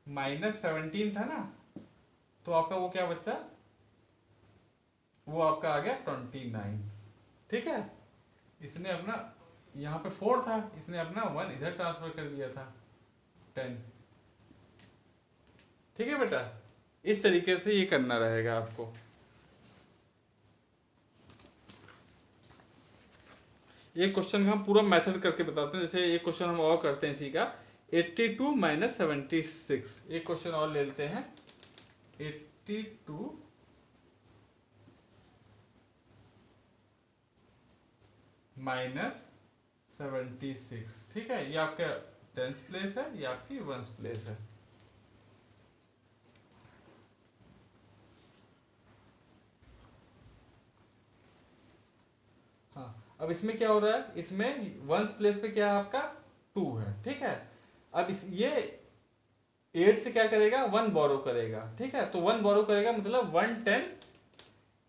माइनस 17 था ना, तो आपका वो क्या बचा, वो आपका आ गया 29, ठीक है। इसने अपना यहाँ पे 4 था, इसने अपना 1 इधर ट्रांसफर कर दिया था 10, ठीक है बेटा, इस तरीके से ये करना रहेगा आपको। ये क्वेश्चन हम पूरा मेथड करके बताते हैं, जैसे एक क्वेश्चन हम और करते हैं इसी का 82 माइनस 76, एक क्वेश्चन और ले लेते हैं 82 माइनस 76, ठीक है, ये आपका टेंस प्लेस है, ये आपकी वंस प्लेस है। हाँ, अब इसमें क्या हो रहा है, इसमें वंस प्लेस पे क्या है आपका 2 है, ठीक है। अब इस ये 8 से क्या करेगा 1 बोरो करेगा, ठीक है, तो 1 बोरो करेगा मतलब 110,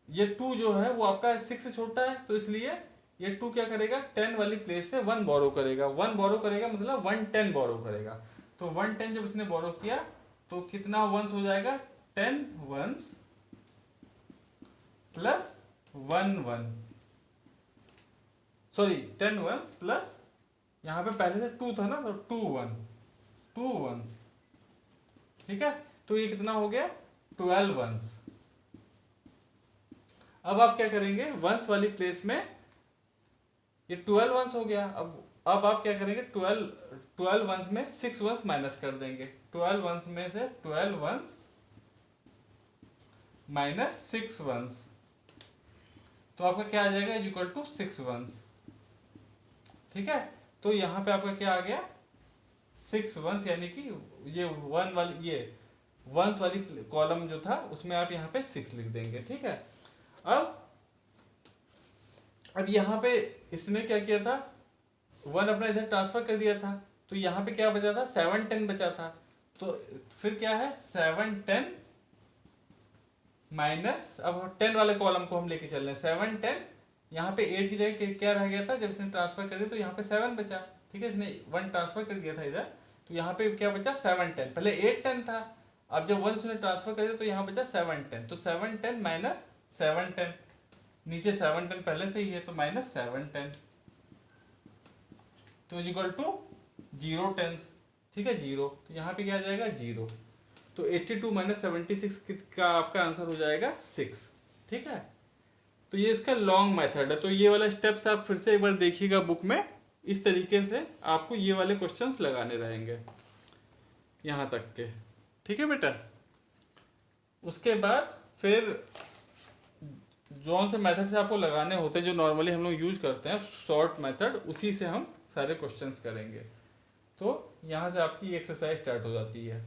ये 2 जो है वो आपका 6 से छोटा है, तो इसलिए ये 2 क्या करेगा 10 वाली प्लेस से 1 बोरो करेगा, 1 बोरो करेगा मतलब 110 बोरो करेगा। तो 110 जब इसने बोरो किया तो कितना वंस हो जाएगा 10 ones plus 1 1, sorry 10 ones plus, यहाँ पे पहले से 2 था ना, तो 2 वंस, ठीक है, तो ये कितना हो गया 12 वंस। अब आप क्या करेंगे वंस वाली प्लेस में ये 12 वंस हो गया, अब आप क्या करेंगे 12 वंस में 6 वंस माइनस कर देंगे, 12 वंस में से 12 वंस माइनस 6 वंस, तो आपका क्या आ जाएगा इक्वल टू 6 वंस, ठीक है। तो यहाँ पे आपका क्या आ गया 6 वंस, यानी कि ये 1 वाली ये वंस वाली कॉलम जो था उसमें आप यहाँ पे 6 लिख देंगे, ठीक है। अब यहाँ पे इसने क्या किया था 1 अपना इधर ट्रांसफर कर दिया था, तो यहाँ पे क्या बचा था 7 10 बचा था, तो फिर क्या है 7 10 माइनस, अब 10 वाले कॉलम को हम लेके चल रहे हैं 7 10, यहाँ पे 8 की जगह क्या रह गया था, जब इसने ट्रांसफर कर दिया तो यहाँ पे 7 बचा, ठीक है, इसने 1 ट्रांसफर कर दिया था इधर, तो यहाँ पे क्या बचा 7 10, पहले 8 10 था, अब जब 1 उसने ट्रांसफर कर दिया तो यहाँ बचा 7 10, तो 7 10 माइनस 7 10, नीचे 7 10 पहले से ही है तो माइनस 7 10, तो इक्वल टू 0 टेंस, ठीक है 0, तो यहाँ पे क्या आ जाएगा 0, तो 82 माइनस 76 का आपका आंसर हो जाएगा 6, ठीक है। तो ये इसका लॉन्ग मेथड है, तो ये वाला स्टेप्स आप फिर से एक बार देखिएगा बुक में, इस तरीके से आपको ये वाले क्वेश्चंस लगाने रहेंगे यहाँ तक के, ठीक है बेटा। उसके बाद फिर जौन से मेथड से आपको लगाने होते हैं जो नॉर्मली हम लोग यूज करते हैं शॉर्ट मेथड, उसी से हम सारे क्वेश्चंस करेंगे। तो यहाँ से आपकी एक्सरसाइज स्टार्ट हो जाती है।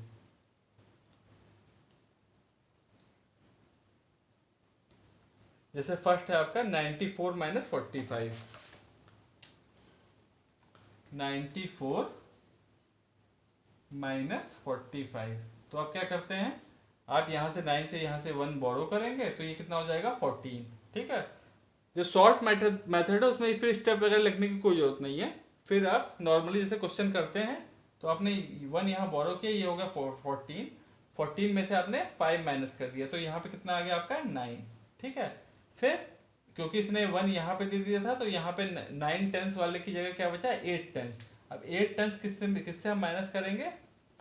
जैसे फर्स्ट है आपका 94 माइनस 45, 94 माइनस 45, तो आप क्या करते हैं आप यहाँ से 9 से यहाँ से 1 बोरो करेंगे तो ये कितना हो जाएगा 14। ठीक है, जो शॉर्ट मेथड है उसमें फिर स्टेप वगैरह लिखने की कोई जरूरत नहीं है। फिर आप नॉर्मली जैसे क्वेश्चन करते हैं तो आपने 1 यहाँ बोरो किया, ये हो गया 14। 14 में से आपने 5 माइनस कर दिया तो यहाँ पे कितना आ गया आपका 9। ठीक है, फिर क्योंकि इसने 1 यहाँ पे दे दिया था तो यहाँ पे 9 टेंस वाले की जगह क्या बचा 8 टेंस। अब 8 टेंस किससे किससे हम माइनस करेंगे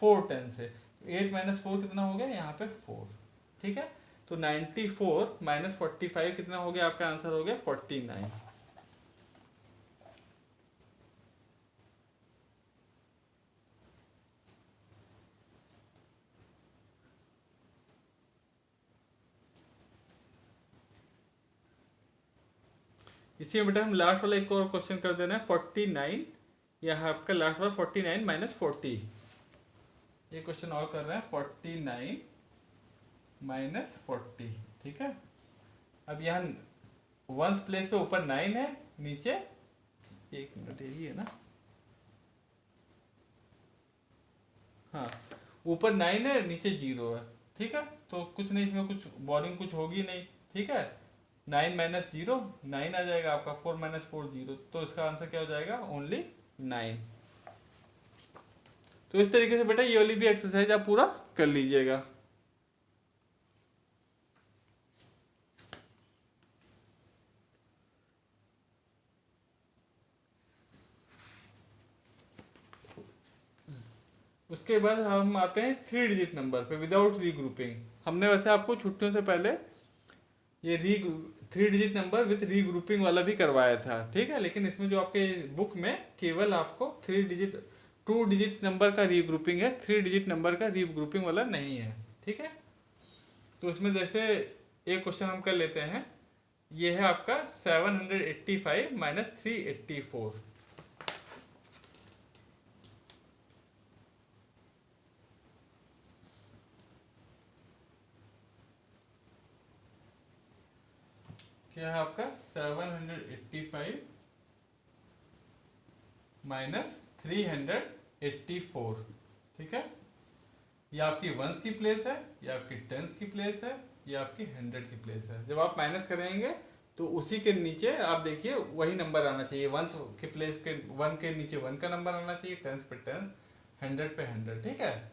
4 टेंस से। 8 माइनस 4 कितना हो गया यहाँ पे 4। ठीक है, तो 94 माइनस 45 कितना हो गया, आपका आंसर हो गया 49। इसी में बेटा हम लास्ट वाला एक और क्वेश्चन कर देना है 49। यह आपका लास्ट वाला 49 माइनस 40। ये क्वेश्चन और कर रहे हैं 49 माइनस 40। ठीक है, अब यहाँ वंस प्लेस पे ऊपर 9 है, नीचे 1 मिनट यही है ना, हाँ ऊपर 9 है नीचे 0 है। ठीक है, तो कुछ नहीं, इसमें कुछ बोरिंग कुछ होगी नहीं। ठीक है, 9 माइनस 0 9 आ जाएगा आपका, 4 माइनस 4 0, तो इसका आंसर क्या हो जाएगा ओनली 9। तो इस तरीके से बेटा ये वाली भी एक्सरसाइज आप पूरा कर लीजिएगा। उसके बाद हम आते हैं 3 डिजिट नंबर पे विदाउट रीग्रुपिंग। हमने वैसे आपको छुट्टियों से पहले ये 3 डिजिट नंबर विद रीग्रुपिंग वाला भी करवाया था। ठीक है, लेकिन इसमें जो आपके बुक में केवल आपको 2 डिजिट नंबर का रीग्रुपिंग है, 3 डिजिट नंबर का रीग्रुपिंग वाला नहीं है। ठीक है, तो इसमें जैसे एक क्वेश्चन हम कर लेते हैं, ये है आपका 785 माइनस 384। क्या है आपका 785 माइनस 384। ठीक है, ये आपकी वंस की प्लेस है, ये आपकी टेंस की प्लेस है, ये आपकी 100 की प्लेस है। जब आप माइनस करेंगे तो उसी के नीचे आप देखिए वही नंबर आना चाहिए। वंस के प्लेस के 1 के नीचे 1 का नंबर आना चाहिए, टेंस पे 10, 100 पे 100। ठीक है,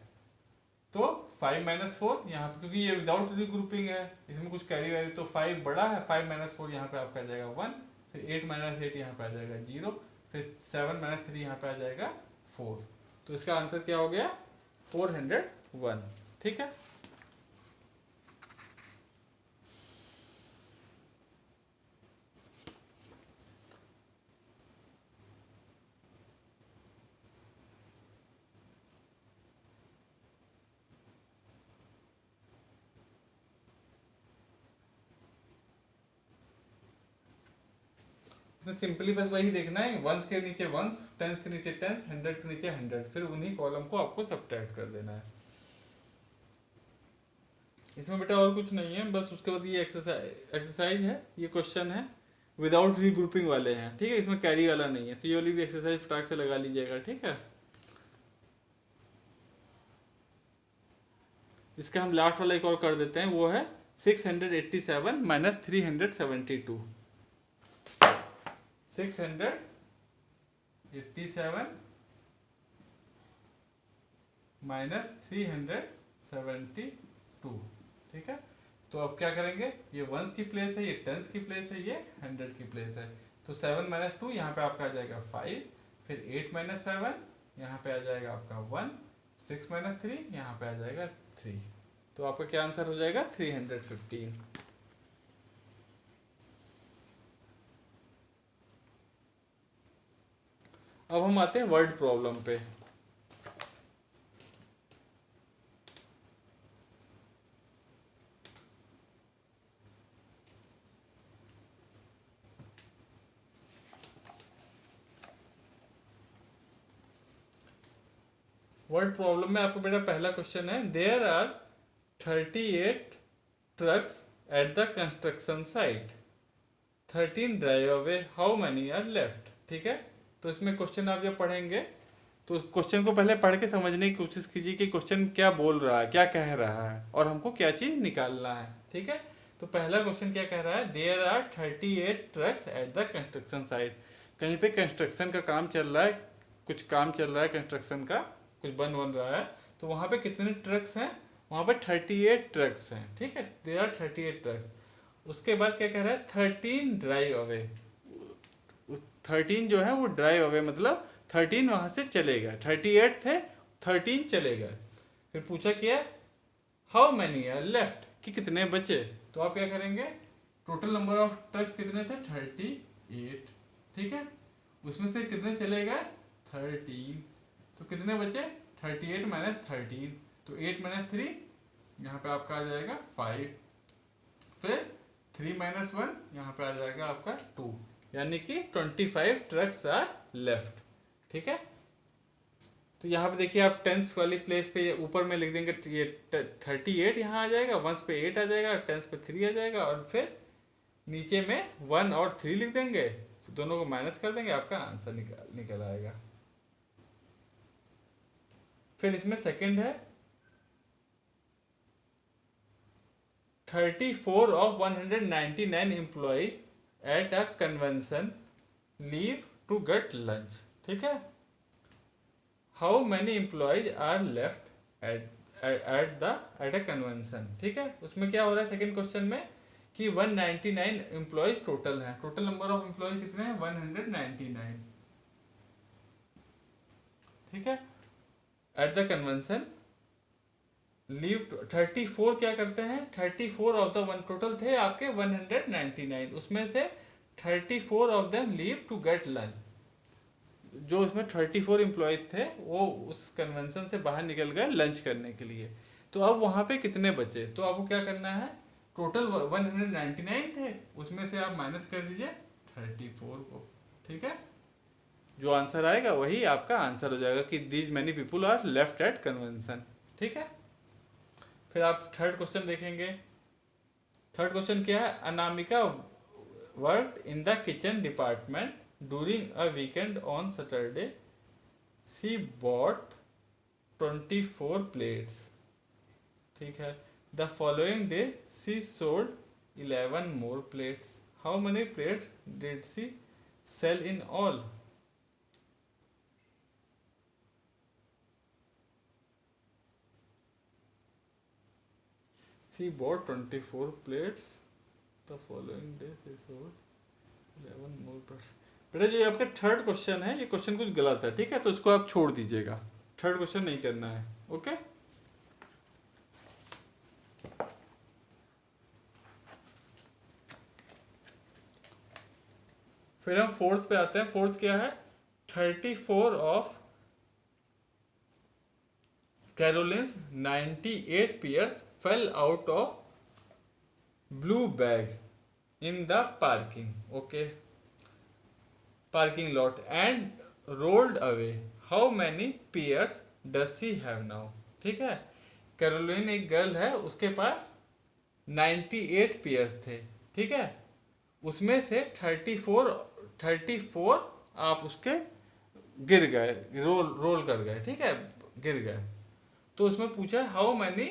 तो 5 माइनस 4 यहाँ पे, क्योंकि ये विदाउट रीग्रुपिंग है, इसमें कुछ कैरी वैरी, तो 5 बड़ा है, 5 माइनस 4 यहाँ पे आपका आ जाएगा 1, फिर 8 माइनस 8 यहाँ पे आ जाएगा 0, फिर 7 माइनस 3 यहाँ पे आ जाएगा 4। तो इसका आंसर क्या हो गया 401। ठीक है, इसमें सिंपली बस वही देखना है, वंस के नीचे वंस, टेंस के नीचे टेंस, 100 के नीचे 100, फिर उन्हीं कॉलम को आपको सब्ट्रैक्ट कर देना है। इसमें बेटा और कुछ नहीं है, बस उसके बाद ये एक्सरसाइज है, ये क्वेश्चन है विदाउट रीग्रुपिंग वाले हैं। ठीक है, इसमें कैरी वाला नहीं है, तो ये वाली भी एक्सरसाइज फटाक से लगा लीजिएगा। ठीक है, इसका हम लास्ट वाला एक और कर देते हैं, वो है 687 माइनस 372। 687 माइनस 372। ठीक है, तो अब क्या करेंगे, ये वंस की प्लेस है, ये टेंस की प्लेस है, ये 100 की प्लेस है। तो 7 माइनस 2 यहाँ पे आपका आ जाएगा 5, फिर 8 माइनस 7 यहाँ पे आ जाएगा आपका 1, 6 माइनस 3 यहाँ पे आ जाएगा 3। तो आपका क्या आंसर हो जाएगा 315। अब हम आते हैं वर्ड प्रॉब्लम पे। वर्ड प्रॉब्लम में आपको बेटा पहला क्वेश्चन है, there are 38 trucks at the construction site, 13 drive away, how many are left. ठीक है, तो इसमें क्वेश्चन आप जब पढ़ेंगे तो क्वेश्चन को पहले पढ़ के समझने की कोशिश कीजिए कि क्वेश्चन क्या बोल रहा है, क्या कह रहा है और हमको क्या चीज़ निकालना है। ठीक है, तो पहला क्वेश्चन क्या कह रहा है, there are 38 trucks at the construction site. कहीं पे कंस्ट्रक्शन का काम चल रहा है, कुछ काम चल रहा है कंस्ट्रक्शन का, कुछ बन रहा है, तो वहाँ पे कितने ट्रक्स हैं, वहाँ पे 38 ट्रक्स हैं। ठीक है, देयर आर 38 ट्रक्स। उसके बाद क्या कह रहा है, 13 ड्राइव अवे। 13 जो है वो ड्राइव अवे, मतलब 13 वहाँ से चले गए, 38 थे, 13 चले गए। फिर पूछा क्या, हाउ मैनी आर लेफ्ट, कि कितने बचे। तो आप क्या करेंगे, टोटल नंबर ऑफ ट्रक्स कितने थे, 38। ठीक है, उसमें से कितने चले गए, 13, तो कितने बचे, 38 माइनस 13, तो 8 माइनस 3, यहाँ पे आपका आ जाएगा 5, फिर 3 माइनस 1, यहाँ पे आ जाएगा आपका 2, यानी कि 25 ट्रक्स आर लेफ्ट। ठीक है, तो यहाँ पे देखिए आप टेंस वाली प्लेस पे ऊपर में लिख देंगे, ये 38 यहाँ आ जाएगा, वंस पे 8 आ जाएगा, टेंस पे 3 आ जाएगा, और फिर नीचे में 1 और 3 लिख देंगे, दोनों को माइनस कर देंगे, आपका आंसर निकल आएगा। फिर इसमें सेकंड है, 34 of 199 employ at a convention leave to get lunch. ठीक है, how many employees are left at a convention. ठीक है, उसमें क्या हो रहा है सेकंड क्वेश्चन में कि 199 एम्प्लॉयज टोटल हैं, टोटल नंबर ऑफ एम्प्लॉयज कितने हैं, 199। ठीक है, एट द कन्वेंशन लीव 34 क्या करते हैं, 34 ऑफ द वन, टोटल थे आपके 199, उसमें से 34 of them leave to get lunch. जो उसमें 34 एम्प्लॉयज थे वो उस कन्वेंशन से बाहर निकल गए लंच करने के लिए। तो अब वहाँ पे कितने बचे, तो आपको क्या करना है, टोटल 199 थे, उसमें से आप माइनस कर दीजिए 34 को। ठीक है, जो आंसर आएगा वही आपका आंसर हो जाएगा कि these many people are left at convention. ठीक है, फिर आप थर्ड क्वेश्चन देखेंगे। थर्ड क्वेश्चन क्या है, Anamika worked in the kitchen department during a weekend on Saturday. She bought 24 plates. ठीक है, the following day she sold 11 more plates. How many plates did she sell in all? She bought 24 plates. The following day she sold 11 more plates. बेटा जो ये आपका third question है, ये question कुछ गलत है। ठीक है, तो इसको आप छोड़ दीजिएगा, थर्ड क्वेश्चन नहीं करना है। ओके, फिर हम फोर्थ पे आते हैं। फोर्थ क्या है, 34 of कैरोलिन्स 98 pears fell out of blue bag in the parking lot and rolled away. How many pears does she have now? ठीक है, कैरोलिन एक गर्ल है, उसके पास 98 पेयर्स थे। ठीक है, उसमें से 34 आप उसके गिर गए, रोल कर गए। ठीक है, गिर गए, तो उसमें पूछा how many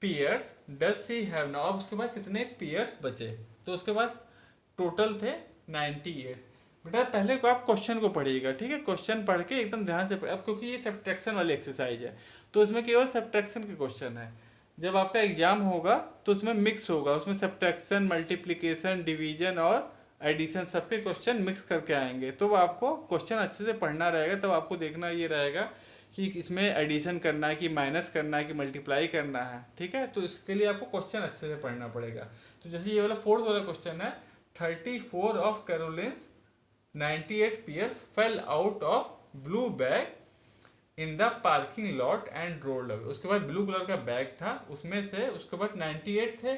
pairs does she have now, अब उसके बाद कितने पेयर्स बचे, तो उसके पास टोटल थे 98। बेटा पहले को आप क्वेश्चन को पढ़िएगा। ठीक है, क्वेश्चन पढ़ के एकदम ध्यान से अब क्योंकि ये सब्ट्रैक्शन वाली एक्सरसाइज है, तो इसमें केवल सब्ट्रैक्शन के क्वेश्चन है। जब आपका एग्जाम होगा तो उसमें मिक्स होगा, उसमें सब्ट्रैक्शन, मल्टीप्लिकेशन, डिवीजन और एडिशन सबके क्वेश्चन मिक्स करके आएंगे। तो आपको क्वेश्चन अच्छे से पढ़ना रहेगा, तब आपको देखना ये रहेगा कि इसमें एडिशन करना है कि माइनस करना है कि मल्टीप्लाई करना है। ठीक है, तो इसके लिए आपको क्वेश्चन अच्छे से पढ़ना पड़ेगा। तो जैसे ये वाला फोर्थ वाला क्वेश्चन है, 34 of कैरोलिन्स 98 pears fell out of blue bag in the parking lot and rolled away. उसके बाद ब्लू कलर का बैग था, उसमें से उसके बाद 98 थे,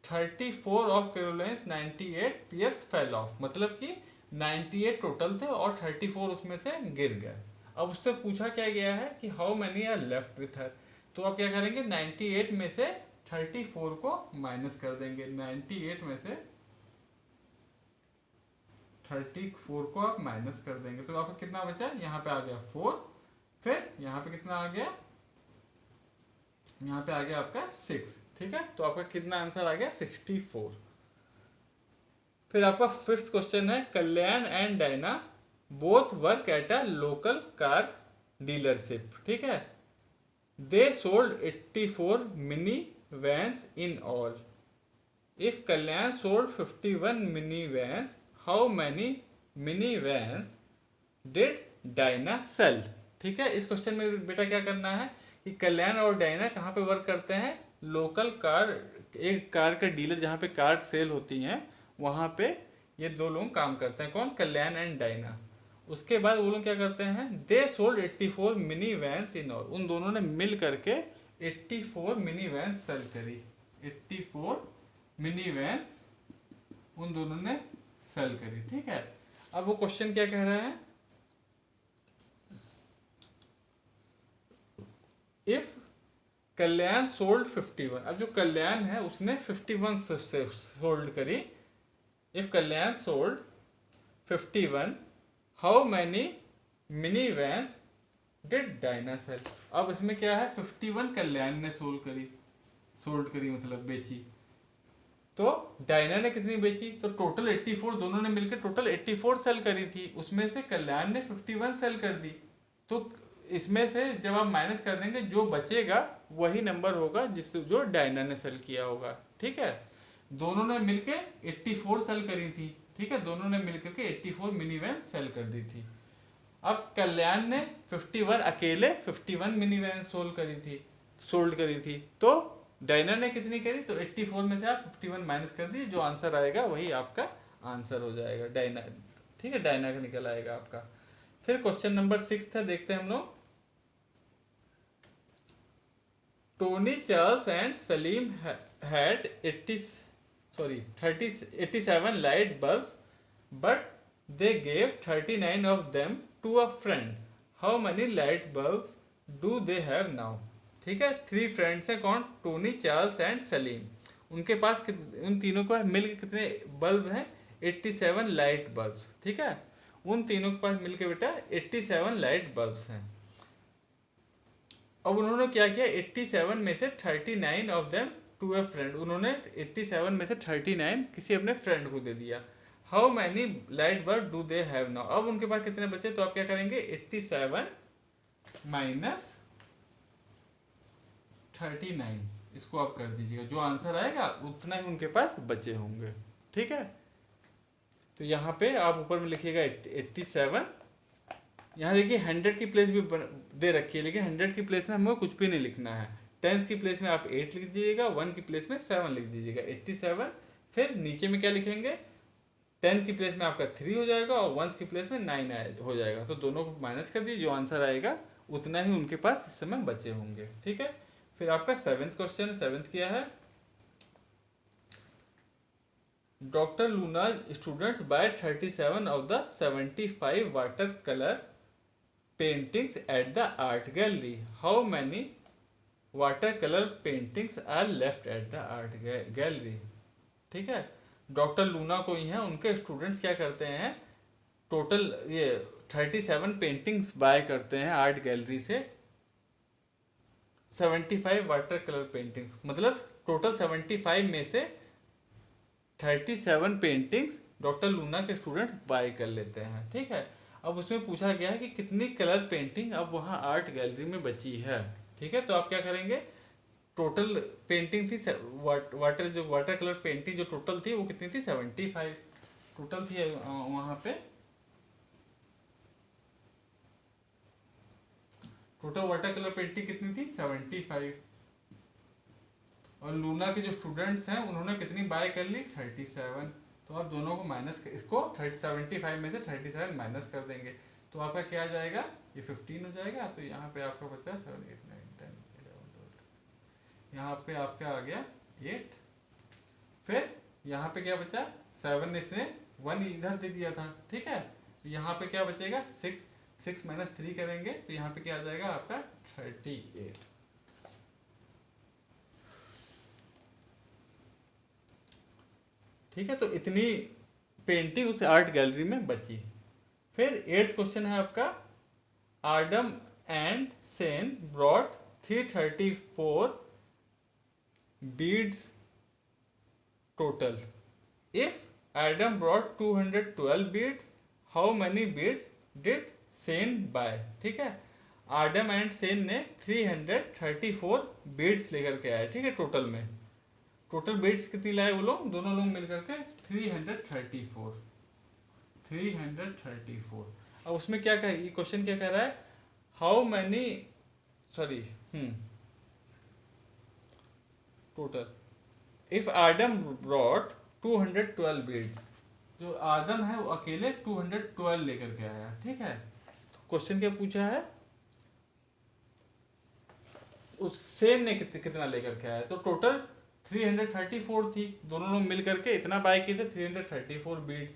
34 ऑफ कैरोलिन्स 98 pears fell off, मतलब कि 98 टोटल थे और 34 उसमें से गिर गए। अब उससे पूछा क्या गया है कि how many are left with her, तो आप क्या करेंगे, 98 में से 34 को माइनस कर देंगे। 98 में से 34 को आप माइनस कर देंगे, तो आपका कितना बचा, यहाँ पे आ गया 4, फिर यहाँ पे कितना आ गया, यहाँ पे आ गया आपका 6, ठीक है। तो आपका कितना आंसर आ गया 64। फिर आपका फिफ्थ क्वेश्चन है, Kalyan and Diana both work at a local car dealership, ठीक है। They sold 84 mini vans in all. If Kalyan sold 51 mini vans, how many mini vans did Diana sell, ठीक है। इस क्वेश्चन में बेटा क्या करना है कि कल्याण और डायना कहाँ पे वर्क करते हैं, लोकल कार, एक कार का डीलर जहाँ पे कार सेल होती हैं वहाँ पे ये दो लोग काम करते हैं। कौन, कल्याण एंड डायना। उसके बाद वो लोग क्या करते हैं, दे sold 84 mini vans in all. उन दोनों ने मिल करके 84 मिनी वैन्स सेल करी। 84 मिनी वैन्स उन दोनों ने सेल करी, ठीक है। अब वो क्वेश्चन क्या कह रहे हैं, इफ कल्याण सोल्ड 51, अब जो कल्याण है उसने 51 से सोल्ड करी। If Kalyan sold 51, how many mini vans did Diana sell. अब इसमें क्या है, 51 कल्याण ने सोल्ड करी मतलब बेची, तो डायना ने कितनी बेची, तो टोटल 84, दोनों ने मिलकर टोटल 84 सेल करी थी, उसमें से कल्याण ने 51 सेल कर दी। तो इसमें से जब आप माइनस कर देंगे जो बचेगा वही नंबर होगा जो डायना ने सेल किया होगा, ठीक है। दोनों ने मिलके 84 सेल करी थी, ठीक है, दोनों ने मिलकर के 84 मिनी वैन सेल कर दी थी। अब कल्याण ने 51 अकेले 51 मिनी वैन सोल्ड करी थी, तो डायना ने कितनी करी, तो 84 में से आप 51 माइनस कर दिए, जो आंसर आएगा वही आपका आंसर हो जाएगा डायना, ठीक है, डायना का निकल आएगा आपका। फिर क्वेश्चन नंबर 6 है, देखते हैं हम लोग। Tony, Charles and Salim had 87 light bulbs, but they gave 39 of them to a friend. How many light bulbs do they have now? ठीक है, 3 फ्रेंड्स हैं, कौन, टोनी, चार्ल्स एंड सलीम। उनके पास उन तीनों के पास मिलकर कितने बल्ब हैं, 87 लाइट बल्ब्स, ठीक है। उन तीनों के पास मिलकर बेटा 87 लाइट बल्ब्स हैं। अब उन्होंने क्या किया, 87 में से 39 of them to a friend, उन्होंने 87 में से 39 किसी अपने फ्रेंड को दे दिया। How many light bulb do they have now, अब उनके पास कितने बचे, तो आप क्या करेंगे, 87 माइनस 39, इसको आप कर दीजिएगा, जो आंसर आएगा उतना ही उनके पास बचे होंगे, ठीक है। तो यहाँ पे आप ऊपर में लिखिएगा 87, यहाँ देखिए 100 की प्लेस भी दे रखी है, लेकिन 100 की प्लेस में हमें कुछ भी नहीं लिखना है। 10 की प्लेस में आप 8 लिख दीजिएगा, 1 की प्लेस में 7 लिख दीजिएगा, 87। फिर नीचे में क्या लिखेंगे, 10 की प्लेस में आपका 3 हो जाएगा और 1 की प्लेस में 9 हो जाएगा, तो दोनों को माइनस कर दीजिए, जो आंसर आएगा उतना ही उनके पास इस समय बचे होंगे, ठीक है। फिर आपका 7th क्वेश्चन, 7th क्या है, doctor Luna students by 37 of the 75 water colour paintings at the art gallery. How many watercolor paintings are left at the art gallery? ठीक है, डॉक्टर लूना को ही है, उनके स्टूडेंट्स क्या करते हैं, टोटल ये 37 पेंटिंग्स बाय करते हैं आर्ट गैलरी से, 75 वाटर कलर पेंटिंग, मतलब टोटल 75 में से 37 पेंटिंग्स डॉक्टर लूना के स्टूडेंट्स बाय कर लेते हैं, ठीक है। अब उसमें पूछा गया है कि कितनी कलर पेंटिंग अब वहाँ आर्ट गैलरी में बची है, ठीक है। तो आप क्या करेंगे, टोटल पेंटिंग थी वाटर कलर पेंटिंग जो टोटल थी वो कितनी थी, 75 टोटल थी वहाँ पे, टोटल वाटर कलर पेंटिंग कितनी थी, 75। और लूना के जो स्टूडेंट्स हैं उन्होंने कितनी बाय कर ली, 37। तो आप दोनों को इसको 75 में से 37 माइनस कर देंगे, तो आपका क्या आ जाएगा, ये 15 हो जाएगा। तो यहाँ पे आपका बचा 7 8 9 10 11 12, यहाँ पे आपका आ गया 8। फिर यहाँ पे क्या बचा, 7, इसने 1 इधर दे दिया था, ठीक है। तो यहाँ पे क्या बचेगा, 6 माइनस 3 करेंगे, तो यहाँ पे क्या आ जाएगा आपका 38, ठीक है। तो इतनी पेंटिंग उस आर्ट गैलरी में बची। फिर 8th क्वेश्चन है आपका, and Sen brought 334 beads total. If Adam brought 212 beads, how many beads did Sen buy? ठीक है, आडम एंड सेन ने 334 बीड्स लेकर के आए, ठीक है। टोटल में टोटल बीड्स कितनी लाए वो लोग, दोनों लोग मिलकर के 334। अब उसमें क्या कह, ये क्वेश्चन क्या कह रहा है, how many, sorry, total if Adam brought 212 beads, जो आदम है वो अकेले 212 लेकर के आया, ठीक है। क्वेश्चन क्या पूछा है, उस सेन ने कितना लेकर के आया, तो टोटल 334 थी, दोनों लोग मिल करके इतना बाय किए थे 334 बीड्स,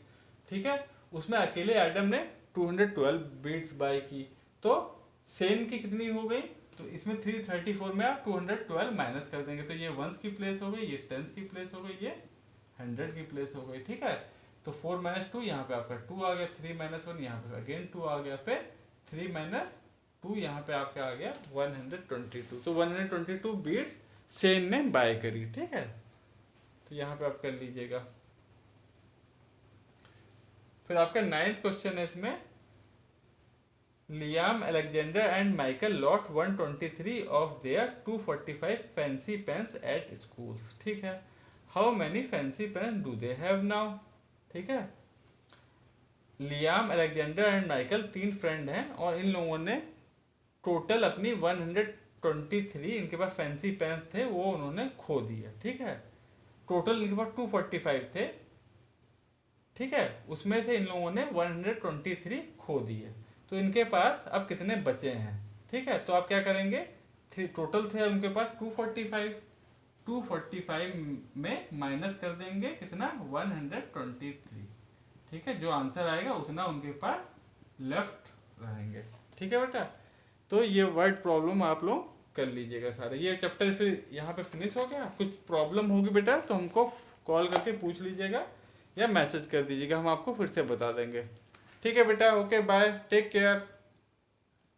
ठीक है। उसमें अकेले एडम ने 212 बीड्स बाय की, तो सेन की कितनी हो गई, तो इसमें 334 में आप 212 माइनस कर देंगे, तो ये वंस की प्लेस हो गई, ये टेंस की प्लेस हो गई, ये 100 की प्लेस हो गई, ठीक है। तो 4 - 2 यहाँ पे आपका 2 आ गया, 3 - 1 यहाँ पे अगेन 2 आ गया, फिर 3 - 2 यहाँ पे आपका आ गया 122। तो 122 बीड्स सेन ने बाय करी, ठीक है। तो यहाँ पे आप कर लीजिएगा। फिर आपका 9th क्वेश्चन है इसमें, Liam, Alexander and Michael lot 123 of their 245 fancy pens at schools, ठीक है। How many fancy pen do they have now, ठीक है। Liam, Alexander and Michael 3 friend हैं और इन लोगों ने टोटल अपनी 123 इनके पास फैंसी पेन थे वो उन्होंने खो दिए, ठीक है। टोटल इनके पास 245 थे, ठीक है, उसमें से इन लोगों ने 123 खो दिए, तो इनके पास अब कितने बचे हैं, ठीक है। तो आप क्या करेंगे, टोटल थे उनके पास 245 में माइनस कर देंगे कितना 123, ठीक है। जो आंसर आएगा उतना उनके पास लेफ्ट रहेंगे, ठीक है बेटा। तो ये वर्ड प्रॉब्लम आप लोग कर लीजिएगा सारे, ये चैप्टर फिर यहाँ पे फिनिश हो गया। कुछ प्रॉब्लम होगी बेटा तो हमको कॉल करके पूछ लीजिएगा या मैसेज कर दीजिएगा, हम आपको फिर से बता देंगे, ठीक है बेटा। Okay, bye, take care.